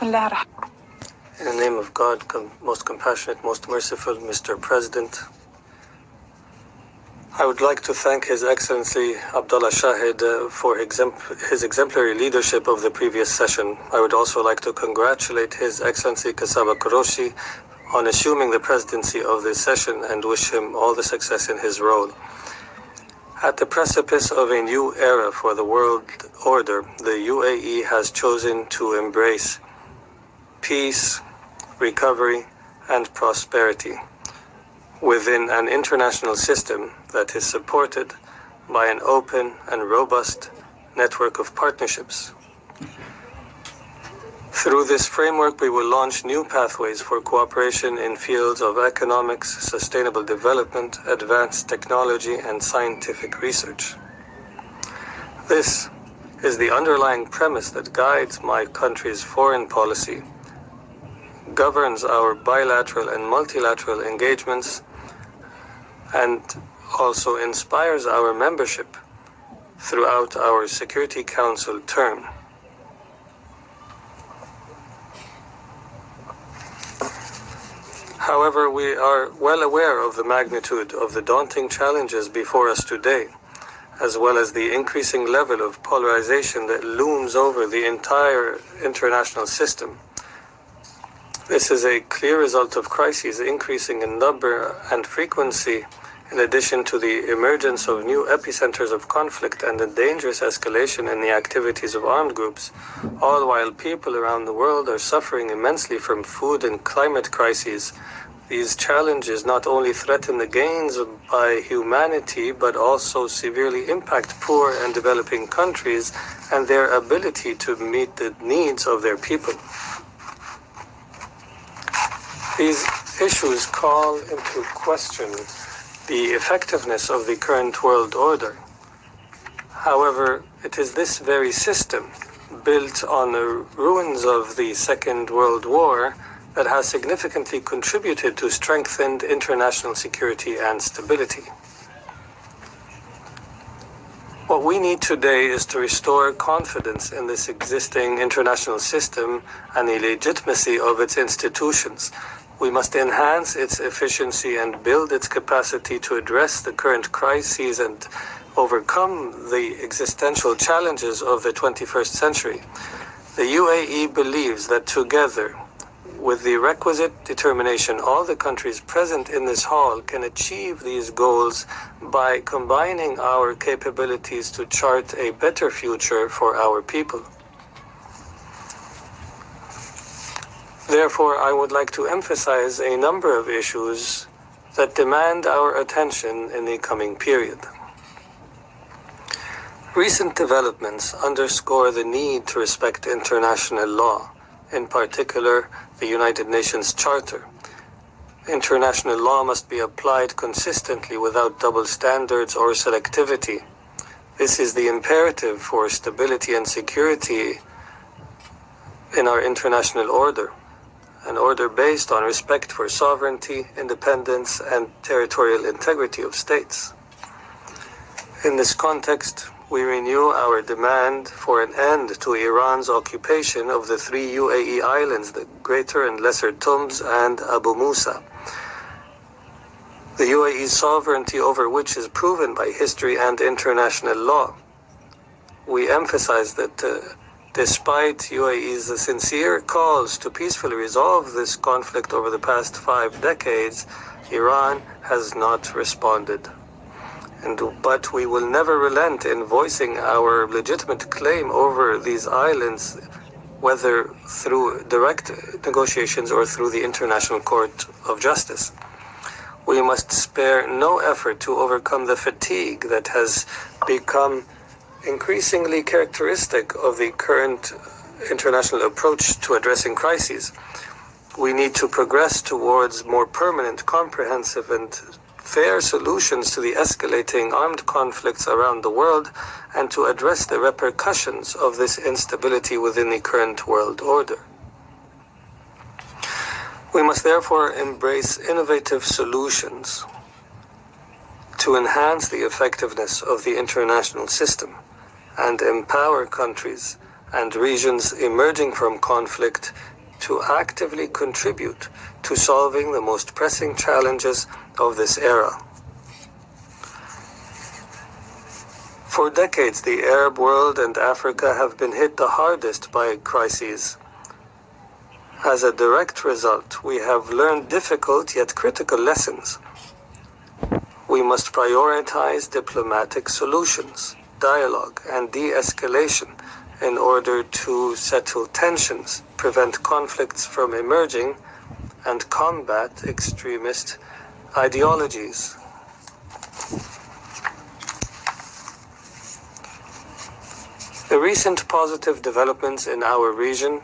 In the name of God, most compassionate, most merciful, Mr. President, I would like to thank His Excellency Abdullah Shahid for his exemplary leadership of the previous session. I would also like to congratulate His Excellency Kasaba Kuroshi on assuming the presidency of this session and wish him all the success in his role. At the precipice of a new era for the world order, the UAE has chosen to embrace peace, recovery, and prosperity within an international system that is supported by an open and robust network of partnerships. Through this framework, we will launch new pathways for cooperation in fields of economics, sustainable development, advanced technology, and scientific research. This is the underlying premise that guides my country's foreign policy, governs our bilateral and multilateral engagements, and also inspires our membership throughout our Security Council term. However, we are well aware of the magnitude of the daunting challenges before us today, as well as the increasing level of polarization that looms over the entire international system. This is a clear result of crises increasing in number and frequency, in addition to the emergence of new epicenters of conflict and a dangerous escalation in the activities of armed groups, all while people around the world are suffering immensely from food and climate crises. These challenges not only threaten the gains by humanity, but also severely impact poor and developing countries and their ability to meet the needs of their people. These issues call into question the effectiveness of the current world order. However, it is this very system, built on the ruins of the Second World War, that has significantly contributed to strengthened international security and stability. What we need today is to restore confidence in this existing international system and the legitimacy of its institutions. We must enhance its efficiency and build its capacity to address the current crises and overcome the existential challenges of the 21st century. The UAE believes that together, with the requisite determination, all the countries present in this hall can achieve these goals by combining our capabilities to chart a better future for our people. Therefore, I would like to emphasize a number of issues that demand our attention in the coming period. Recent developments underscore the need to respect international law, in particular the United Nations Charter. International law must be applied consistently without double standards or selectivity. This is the imperative for stability and security in our international order, an order based on respect for sovereignty, independence, and territorial integrity of states. In this context, we renew our demand for an end to Iran's occupation of the 3 UAE islands, the Greater and Lesser Tums and Abu Musa. The UAE's sovereignty over which is proven by history and international law. We emphasize that despite UAE's sincere calls to peacefully resolve this conflict over the past 5 decades, Iran has not responded. But we will never relent in voicing our legitimate claim over these islands, whether through direct negotiations or through the International Court of Justice. We must spare no effort to overcome the fatigue that has become increasingly characteristic of the current international approach to addressing crises. We need to progress towards more permanent, comprehensive, and fair solutions to the escalating armed conflicts around the world and to address the repercussions of this instability within the current world order. We must therefore embrace innovative solutions to enhance the effectiveness of the international system and empower countries and regions emerging from conflict to actively contribute to solving the most pressing challenges of this era. For decades, the Arab world and Africa have been hit the hardest by crises. As a direct result, we have learned difficult yet critical lessons. We must prioritize diplomatic solutions, dialogue, and de-escalation in order to settle tensions, prevent conflicts from emerging, and combat extremist ideologies. The recent positive developments in our region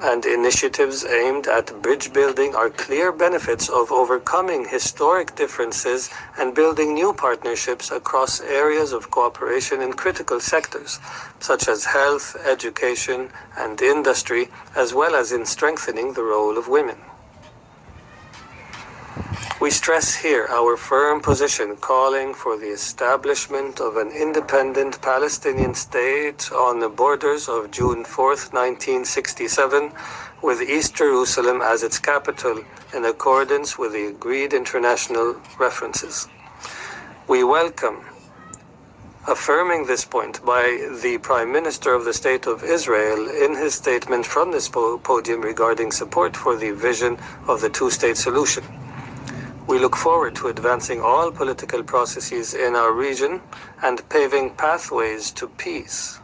and initiatives aimed at bridge building are clear benefits of overcoming historic differences and building new partnerships across areas of cooperation in critical sectors, such as health, education, and industry, as well as in strengthening the role of women. We stress here our firm position calling for the establishment of an independent Palestinian state on the borders of June 4, 1967, with East Jerusalem as its capital in accordance with the agreed international references. We welcome affirming this point by the Prime Minister of the State of Israel in his statement from this podium regarding support for the vision of the two-state solution. We look forward to advancing all political processes in our region and paving pathways to peace.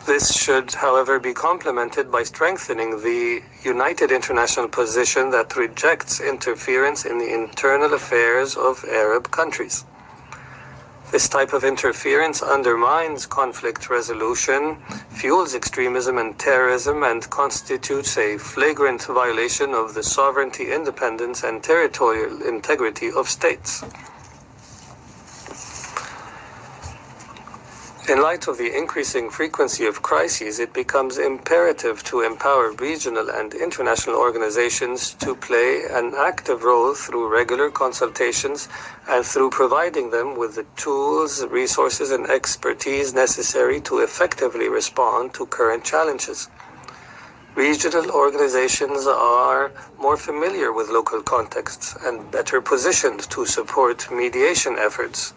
This should, however, be complemented by strengthening the united international position that rejects interference in the internal affairs of Arab countries. This type of interference undermines conflict resolution, fuels extremism and terrorism, and constitutes a flagrant violation of the sovereignty, independence, and territorial integrity of states. In light of the increasing frequency of crises, it becomes imperative to empower regional and international organizations to play an active role through regular consultations and through providing them with the tools, resources, and expertise necessary to effectively respond to current challenges. Regional organizations are more familiar with local contexts and better positioned to support mediation efforts.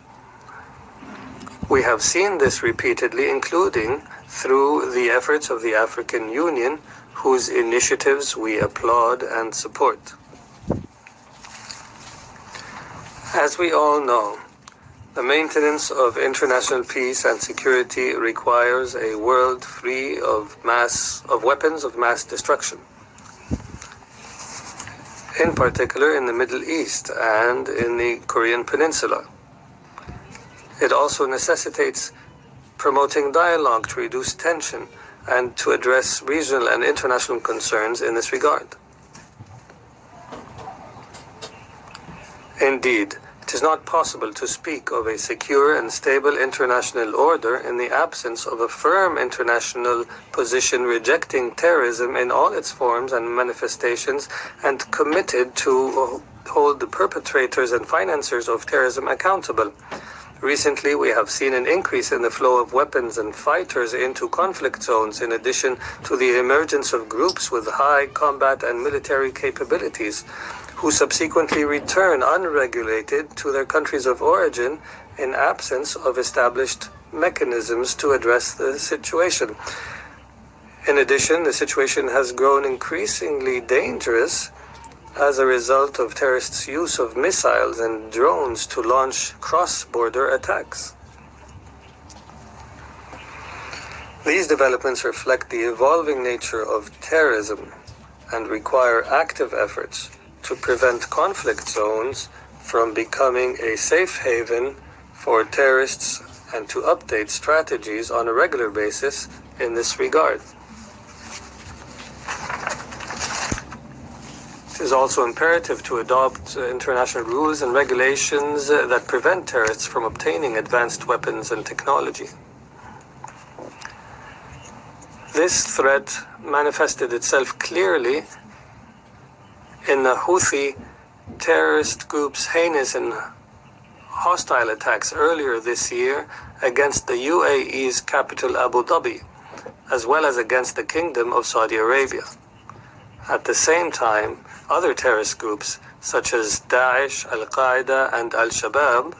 We have seen this repeatedly, including through the efforts of the African Union, whose initiatives we applaud and support. As we all know, the maintenance of international peace and security requires a world free of weapons of mass destruction, in particular in the Middle East and in the Korean Peninsula. It also necessitates promoting dialogue to reduce tension and to address regional and international concerns in this regard. Indeed, it is not possible to speak of a secure and stable international order in the absence of a firm international position rejecting terrorism in all its forms and manifestations and committed to hold the perpetrators and financiers of terrorism accountable. Recently, we have seen an increase in the flow of weapons and fighters into conflict zones, in addition to the emergence of groups with high combat and military capabilities, who subsequently return unregulated to their countries of origin in absence of established mechanisms to address the situation. In addition, the situation has grown increasingly dangerous as a result of terrorists' use of missiles and drones to launch cross-border attacks. These developments reflect the evolving nature of terrorism and require active efforts to prevent conflict zones from becoming a safe haven for terrorists and to update strategies on a regular basis in this regard. It is also imperative to adopt international rules and regulations that prevent terrorists from obtaining advanced weapons and technology. This threat manifested itself clearly in the Houthi terrorist group's heinous and hostile attacks earlier this year against the UAE's capital Abu Dhabi, as well as against the Kingdom of Saudi Arabia. At the same time, other terrorist groups such as Daesh, Al-Qaeda, and Al-Shabaab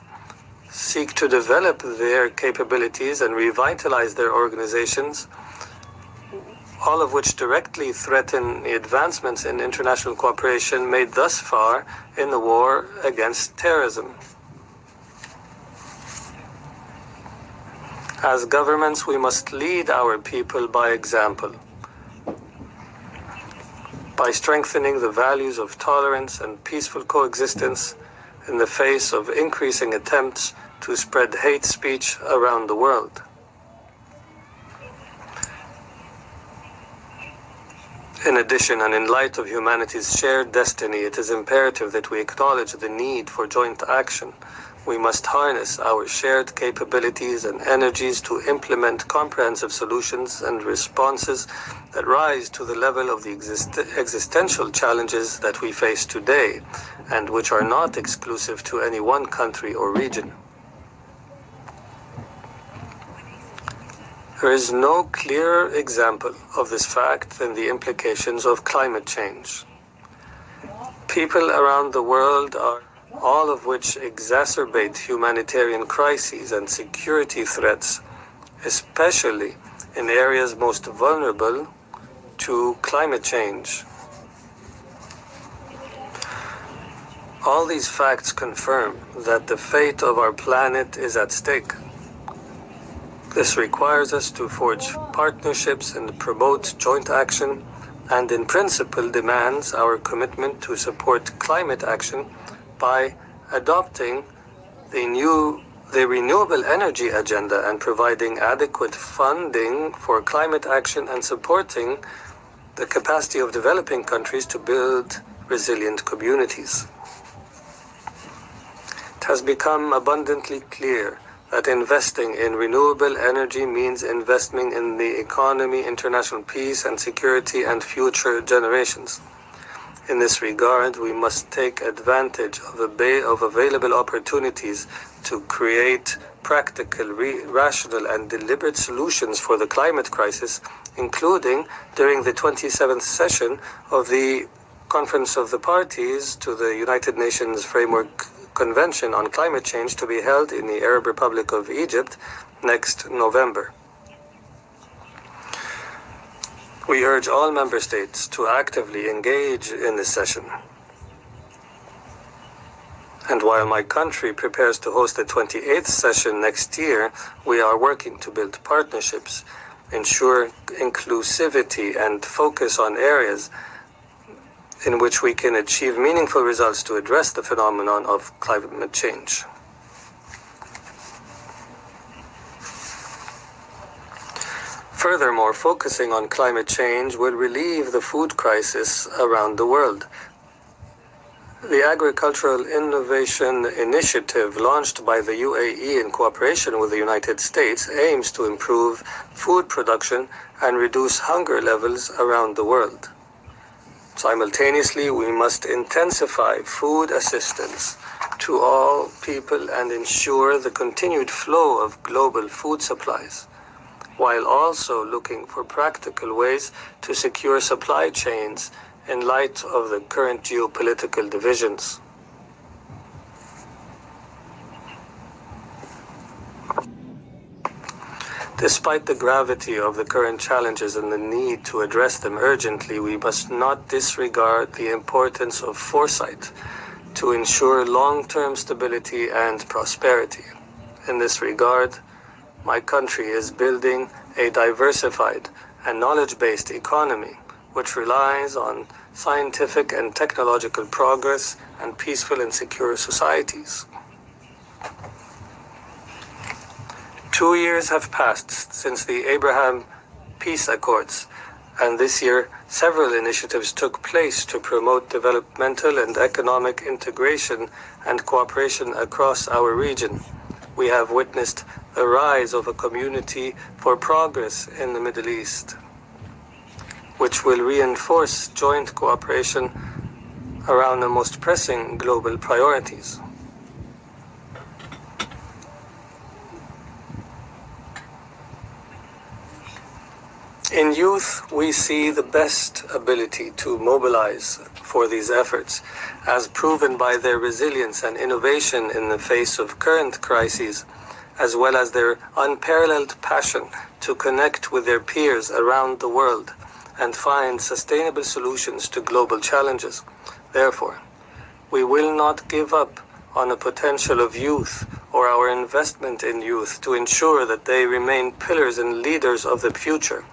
seek to develop their capabilities and revitalize their organizations, all of which directly threaten the advancements in international cooperation made thus far in the war against terrorism. As governments, we must lead our people by example, by strengthening the values of tolerance and peaceful coexistence in the face of increasing attempts to spread hate speech around the world. In addition, and in light of humanity's shared destiny, it is imperative that we acknowledge the need for joint action. We must harness our shared capabilities and energies to implement comprehensive solutions and responses that rise to the level of the existential challenges that we face today, and which are not exclusive to any one country or region. There is no clearer example of this fact than the implications of climate change. People around the world are all of which exacerbate humanitarian crises and security threats, especially in areas most vulnerable to climate change. All these facts confirm that the fate of our planet is at stake. This requires us to forge partnerships and promote joint action, and in principle demands our commitment to support climate action by adopting the renewable energy agenda and providing adequate funding for climate action and supporting the capacity of developing countries to build resilient communities. It has become abundantly clear that investing in renewable energy means investing in the economy, international peace and security, and future generations. In this regard, we must take advantage of available opportunities to create practical, rational, and deliberate solutions for the climate crisis, including during the 27th session of the Conference of the Parties to the United Nations Framework Convention on Climate Change, to be held in the Arab Republic of Egypt next November. We urge all member states to actively engage in this session. And while my country prepares to host the 28th session next year, we are working to build partnerships, ensure inclusivity, and focus on areas in which we can achieve meaningful results to address the phenomenon of climate change. Furthermore, focusing on climate change will relieve the food crisis around the world. The Agricultural Innovation Initiative, launched by the UAE in cooperation with the United States, aims to improve food production and reduce hunger levels around the world. Simultaneously, we must intensify food assistance to all people and ensure the continued flow of global food supplies, while also looking for practical ways to secure supply chains in light of the current geopolitical divisions. Despite the gravity of the current challenges and the need to address them urgently, we must not disregard the importance of foresight to ensure long-term stability and prosperity. In this regard, my country is building a diversified and knowledge-based economy which relies on scientific and technological progress and peaceful and secure societies. 2 years have passed since the Abraham Peace Accords, and this year several initiatives took place to promote developmental and economic integration and cooperation across our region. We have witnessed the rise of a community for progress in the Middle East, which will reinforce joint cooperation around the most pressing global priorities. In youth, we see the best ability to mobilize for these efforts, as proven by their resilience and innovation in the face of current crises, as well as their unparalleled passion to connect with their peers around the world and find sustainable solutions to global challenges. Therefore, we will not give up on the potential of youth or our investment in youth to ensure that they remain pillars and leaders of the future.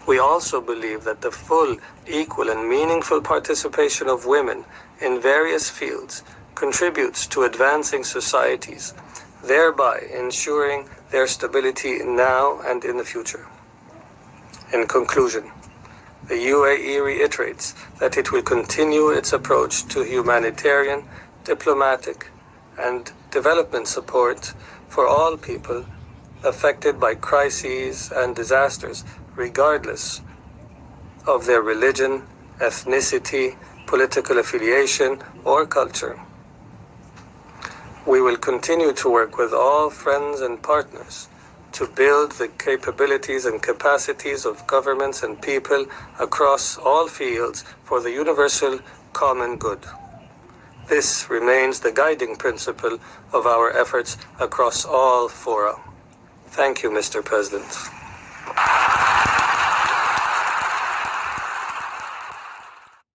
We also believe that the full, equal, and meaningful participation of women in various fields contributes to advancing societies, thereby ensuring their stability now and in the future. In conclusion, the UAE reiterates that it will continue its approach to humanitarian, diplomatic, and development support for all people affected by crises and disasters, regardless of their religion, ethnicity, political affiliation, or culture. We will continue to work with all friends and partners to build the capabilities and capacities of governments and people across all fields for the universal common good. This remains the guiding principle of our efforts across all fora. Thank you, Mr. President.